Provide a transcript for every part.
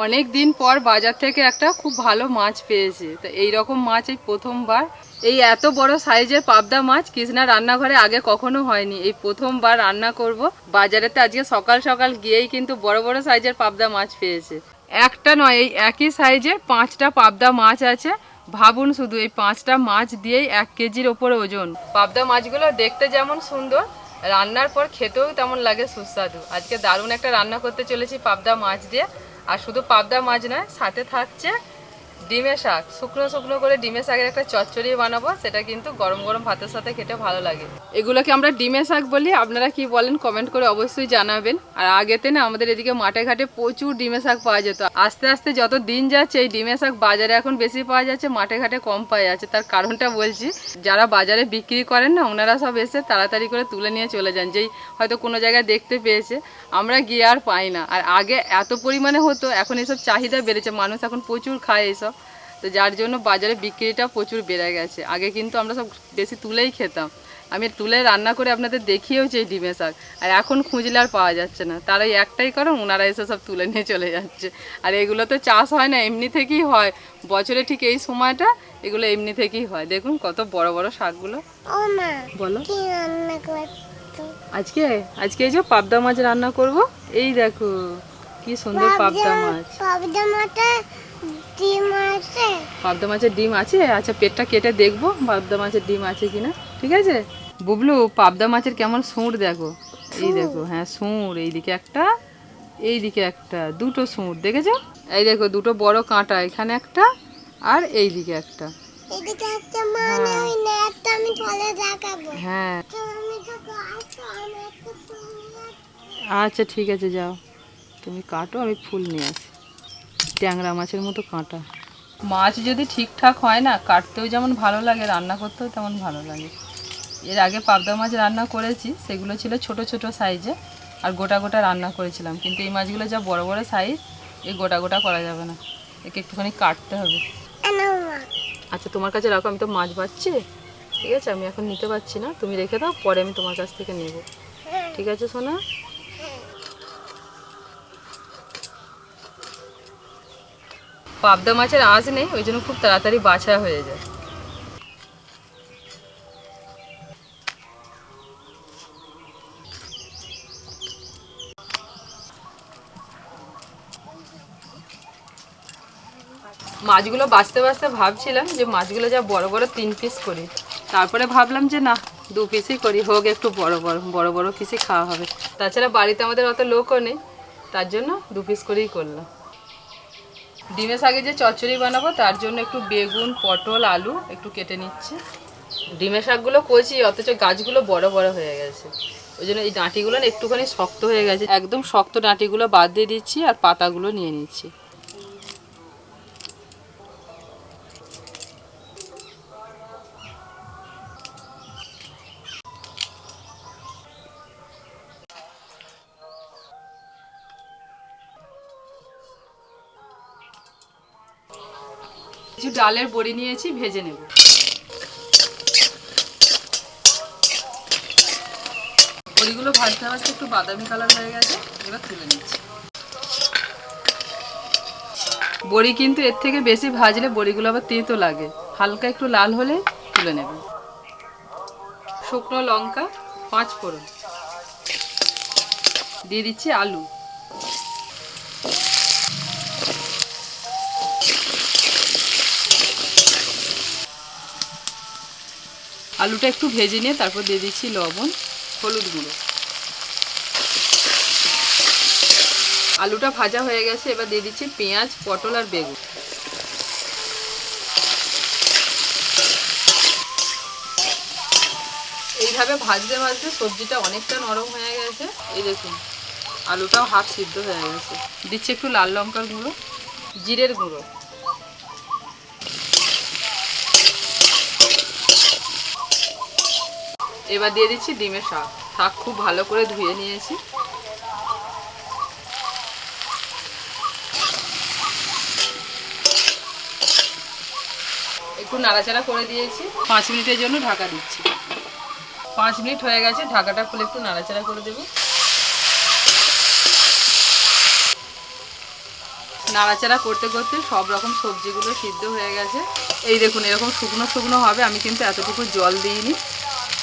অনেক দিন পর বাজার থেকে একটা খুব ভালো মাছ পেয়েছে। তো এই রকম মাছ এই প্রথমবার, এই এত বড় সাইজের পাবদা মাছ কৃষ্ণা রান্নাঘরে আগে কখনো হয়নি, এই প্রথমবার রান্না করব। বাজারেতে আজকে সকাল সকাল গিয়েই কিন্তু বড় বড় সাইজের পাবদা মাছ পেয়েছে। একটা নয়, এই একই সাইজের 5টা পাবদা মাছ আছে। ভাবুন শুধু, এই 5টা মাছ দিয়েই 1 কেজির ওপরে ওজন। পাবদা মাছগুলো দেখতে যেমন সুন্দর, রান্নার পর খেতেও তেমন লাগে সুস্বাদু। আজকে দারুণ একটা রান্না করতে চলেছি পাবদা মাছ দিয়ে। আর শুধু পাবদা মাছ নয়, সাথে থাকছে ডিমের শাক। শুকনো শুকনো করে ডিমের শাকের একটা চচ্চড়ি বানাবো, সেটা কিন্তু গরম গরম ভাতের সাথে খেতে ভালো লাগে। এগুলোকে আমরা ডিমের শাক বলি, আপনারা কি বলেন কমেন্ট করে অবশ্যই জানাবেন। আর আগেতে না আমাদের এদিকে মাঠে ঘাটে প্রচুর ডিমের শাক পাওয়া যেত। আস্তে আস্তে যত দিন যাচ্ছে এই ডিমের শাক বাজারে এখন বেশি পাওয়া যাচ্ছে, মাঠে ঘাটে কম পাওয়া যাচ্ছে। তার কারণটা বলছি, যারা বাজারে বিক্রি করেন না, ওনারা সব এসে তাড়াতাড়ি করে তুলে নিয়ে চলে যান, যেই হয়তো কোনো জায়গায় দেখতে পেয়েছে। আমরা গিয়ে আর পাই না। আর আগে এত পরিমাণে হতো, এখন এসব চাহিদা বেড়েছে, মানুষ এখন প্রচুর খায় এইসব। তো যার জন্য বাজারে বিক্রিটা প্রচুর বেড়ে গেছে। আগে কিন্তু আমরা সব বেশি তুলেই খেতাম। আমি তুলে রান্না করে আপনাদের দেখিয়েওছি এই ডিমের শাক। আর এখন খুঁজলে আর পাওয়া যাচ্ছে না। তারাই একটাই কারণ, ওনারা এসে সব তুলে নিয়ে চলে যাচ্ছে। আর এগুলো তো চাষ হয় না, এমনি থেকেই হয়। বছরে ঠিক এই সময়টা এগুলো এমনি থেকেই হয়। দেখুন কত বড় বড় শাকগুলো। বলো আজকে আজকে এই যে পাবদা মাছ রান্না করব। এই দেখো কি সুন্দর পাবদা মাছ। পাবদা মাছের ডিম আছে? আচ্ছা, পেটটা কেটে দেখবো পাবদা মাছের ডিম আছে কিনা। ঠিক আছে বুবলু, পাবদা মাছের কেমন সুঁড় দেখো। এই দেখো, হ্যাঁ সুঁড়, এইদিকে একটা, এইদিকে একটা, দুটো সুঁড় দেখেছো? এই দেখো দুটো বড় কাঁটা, এখানে একটা আর এইদিকে একটা। হ্যাঁ আচ্ছা ঠিক আছে, যাও তুমি কাটো, আমি ফুল নিয়ে আসি। ট্যাংরা মাছের মতো কাঁটা। মাছ যদি ঠিকঠাক হয় না, কাটতেও যেমন ভালো লাগে, রান্না করতেও তেমন ভালো লাগে। এর আগে পাবদা মাছ রান্না করেছি, সেগুলো ছিল ছোট ছোট সাইজে, আর গোটা গোটা রান্না করেছিলাম। কিন্তু এই মাছগুলো যা বড় বড় সাইজ, এই গোটা গোটা করা যাবে না, একে একটুখানি কাটতে হবে। আচ্ছা তোমার কাছে রাখো, আমি তো মাছ বাচ্ছি। ঠিক আছে, আমি এখন নিতে পারছি না, তুমি রেখে দাও, পরে আমি তোমার কাছ থেকে নেব। ঠিক আছে সোনা? পাবদা মাছের আঁশ নেই, ওই জন্য খুব তাড়াতাড়ি বাছা হয়ে যায়। মাছগুলো বাছতে বাছতে ভাবছিলাম যে মাছগুলো যা বড় বড় 3 পিস করি, তারপরে ভাবলাম যে না 2 পিসই করি, হোক একটু বড় বড় বড় বড় পিসই খাওয়া হবে। তাছাড়া বাড়িতে আমাদের অত লোকও নেই, তার জন্য 2 পিস করেই করলাম। ডিমের শাকে যে চচ্চড়ি বানাবো, তার জন্য একটু বেগুন, পটল, আলু একটু কেটে নিচ্ছি। ডিমের শাকগুলো কচি, অথচ গাছগুলো বড় বড় হয়ে গেছে, ওই জন্য এই ডাঁটিগুলো না একটুখানি শক্ত হয়ে গেছে। একদম শক্ত ডাঁটিগুলো বাদ দিয়ে দিচ্ছি, আর পাতাগুলো নিয়ে নিচ্ছি। কিছু ডালের বড়ি নিয়েছি, ভেজে নেব। বড়িগুলো ভাজতে ভাজতে একটু বাদামি কালার হয়ে গেছে, এবার তুলে নিচ্ছি। বড়ি কিন্তু এর থেকে বেশি ভাজলে বড়িগুলো আবার তেতো লাগে, হালকা একটু লাল হলে তুলে নেব। শুকনো লঙ্কা, 5 ফোড়ন, দিয়ে দিচ্ছি আলু। আলুটা একটু ভেজে নিয়ে তারপর দিয়ে দিচ্ছি লবণ, হলুদ গুঁড়ো। আলুটা ভাজা হয়ে গেছে, এবার দিয়ে দিচ্ছি পেঁয়াজ, পটল আর বেগুন। এইভাবে ভাজতে ভাজতে সবজিটা অনেকটা নরম হয়ে গেছে। এই দেখুন আলুটাও হাফ সিদ্ধ হয়ে গেছে। দিচ্ছি একটু লাল লঙ্কার গুঁড়ো, জিরের গুঁড়ো, এবার দিয়ে দিচ্ছি ডিমের শাক। শাক খুব ভালো করে ধুয়ে নিয়েছি। একটু নাড়াচাড়া করে দিয়েছি, 5 মিনিটের জন্য ঢাকা দিচ্ছি। 5 মিনিট হয়ে গেছে, ঢাকাটা খুলে একটু নাড়াচাড়া করে দেবো। নাড়াচাড়া করতে করতে সব রকম সবজিগুলো সিদ্ধ হয়ে গেছে। এই দেখুন এরকম শুকনো শুকনো হবে, আমি কিন্তু এতটুকু জল দিইনি,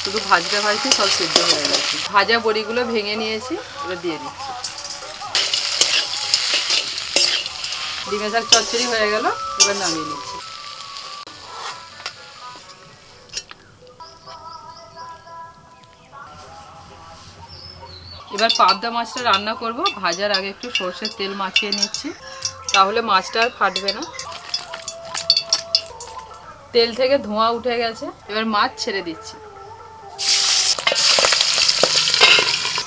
শুধু ভাজতে ভাজতে সব সিদ্ধ হয়ে গেছে। ভাজা বড়িগুলো ভেঙে নিয়েছি, এবার দিয়ে দিচ্ছি। ডিমের শাক চচ্চড়ি হয়ে গেল, এবার নামিয়ে নিচ্ছি। এবার পাবদা মাছটা রান্না করব। ভাজার আগে একটু সর্ষের তেল মাখিয়ে নিচ্ছি, তাহলে মাছটা আর ফাটবে না। তেল থেকে ধোঁয়া উঠে গেছে, এবার মাছ ছেড়ে দিচ্ছি।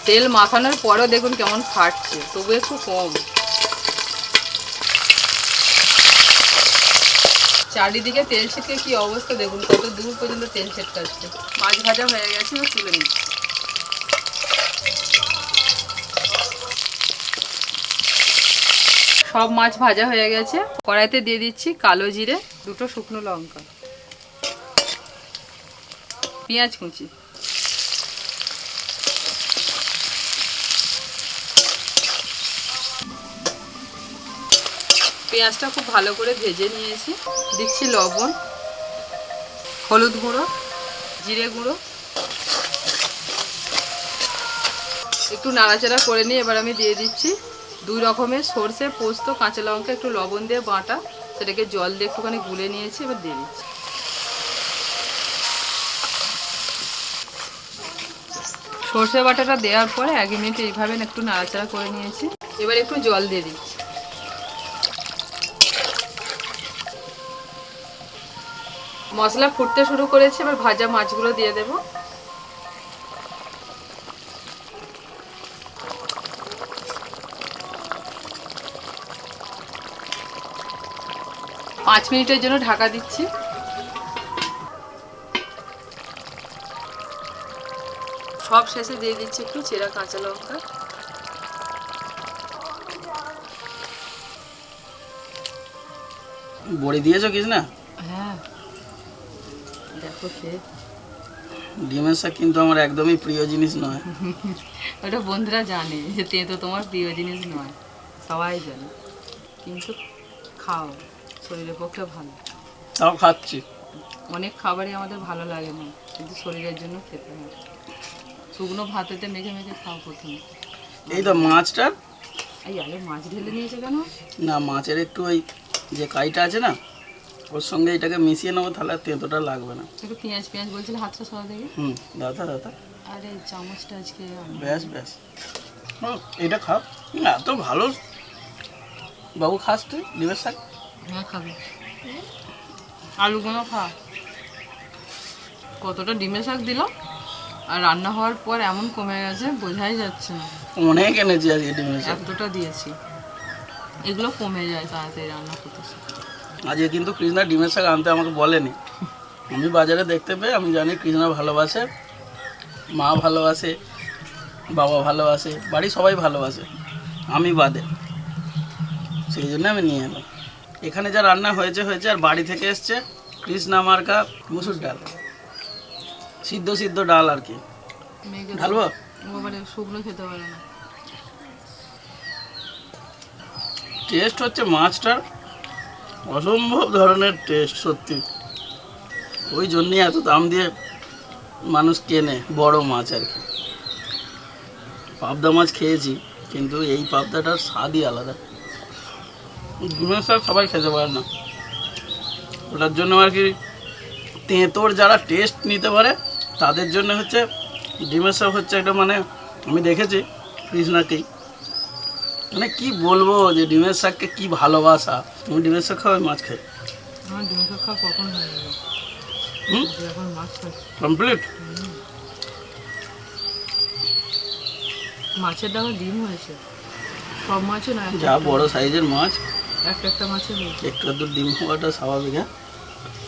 তেল মাখানোর পরও দেখুন কেমন ফাটছে, তবু একটু কম। চারিদিকে তেল ছিটকে কি অবস্থা দেখুন, কত দূর পর্যন্ত তেল ছিটকাচ্ছে। মাছ ভাজা হয়ে গেছে, এবার তুলে নিচ্ছি। সব মাছ ভাজা হয়ে গেছে, কড়াইতে দিয়ে দিচ্ছি কালো জিরে, 2টো শুকনো লঙ্কা, পেঁয়াজ কুচি, পেঁয়াজটা খুব ভালো করে ভেজে নিয়েছি। দিচ্ছি লবণ, হলুদ গুঁড়ো, জিরে গুঁড়ো, একটু নাড়াচাড়া করে নিয়ে এবার আমি দিয়ে দিচ্ছি 2 রকমের সর্ষে, পোস্ত, কাঁচা লঙ্কা একটু লবণ দিয়ে বাটা, সেটাকে জল দিয়ে একটুখানি গুলে নিয়েছি, এবার দিয়ে দিচ্ছি। সর্ষে বাটাটা দেওয়ার পরে 1 মিনিট এইভাবে একটু নাড়াচাড়া করে নিয়েছি, এবার একটু জল দিয়ে দিচ্ছি। মশলা ফুটতে শুরু করেছে, এবার ভাজা মাছগুলো দিয়ে দেব। পাঁচ মিনিটের জন্য ঢাকা দিচ্ছি। সব শেষে দিয়ে দিচ্ছি একটু চেরা কাঁচা লঙ্কা। বড়ি দিয়েছো কিছু না? হ্যাঁ দেখো খেয়ে। ডিমের শাক কিন্তু আমার একদমই প্রিয় জিনিস নয়। ওটা বন্ধুরা জানে যে তেঁতো তোমার প্রিয় জিনিস নয়, সবাই জানে, কিন্তু খাও, শরীরের পক্ষে ভালো। তাও খাচ্ছি। অনেক খাবারই আমাদের ভালো লাগে না, কিন্তু শরীরের জন্য খেতে হয়। শুকনো ভাতেতে মেখে মেখে খাও প্রথমে। এই তো মাছটার, এই আগে মাছ ঢেলে নিয়েছে কেন? না মাছের একটু ওই যে কাইটা আছে না, ওর সঙ্গে এটাকে মিশিয়ে নেবো, তাহলে আর তেঁতোটা লাগবে না। একটু পেঁয়াজ পেঁয়াজ বলছিলে, হাতটা সরা দেখে। দাদা দাদা, আরে চামচটা আজকে ব্যাস ব্যাস, এটা খাও না, এত ভালো। বাবু খাস তুই ডিমের শাক? হ্যাঁ খাবে, আলুগুলো খা। কতটা ডিমের শাক দিলাম, আর রান্না হওয়ার পর এমন কমে গেছে বোঝাই যাচ্ছে না। অনেক এনেছি আজকে ডিমের শাক, এতটা দিয়েছি। এগুলো কমে যায় তাড়াতাড়ি রান্না করতে। আজকে কিন্তু কৃষ্ণা ডিমের শাক আনতে আমাকে বলেনি, আমি বাজারে দেখতে পেয়ে আমি জানি কৃষ্ণা ভালোবাসে, মা ভালোবাসে, বাবা ভালোবাসে, বাড়ি সবাই ভালোবাসে, আমি বাদে, সেই জন্য আমি নিয়ে এলাম। এখানে যা রান্না হয়েছে হয়েছে, আর বাড়ি থেকে এসছে কৃষ্ণা মার্কা মুসুর ডাল, সিদ্ধ সিদ্ধ ডাল আর কি। ঢালবো? শুকনো খেতে পারে না। টেস্ট হচ্ছে মাছটার অসম্ভব ধরনের টেস্ট, সত্যি। ওই জন্যই এত দাম দিয়ে মানুষ কেনে বড় মাছ আর কি। পাবদা মাছ খেয়েছি, কিন্তু এই পাবদাটার স্বাদই আলাদা। ডিমের শাক সবাই খেতে পারে না, ওটার জন্য আর কি তেঁতোর যারা টেস্ট নিতে পারে তাদের জন্য হচ্ছে ডিমের শাক হচ্ছে একটা, মানে আমি দেখেছি কৃষ্ণাকেই, মানে কি বলবো যে ডিমের শাককে কি ভালোবাসা। তুমি ডিমের শাক খাও, মাছ খাই। আমার ডিমের শাক খাওয়া কখন হয়ে গেল, এখন মাছ খাই কমপ্লিট। মাছের ডাল ডিম হয়েছে, সব মাছও না, যা বড় সাইজের মাছ, একটা মাছের একটু ডিম হওয়াটা স্বাভাবিক। হ্যাঁ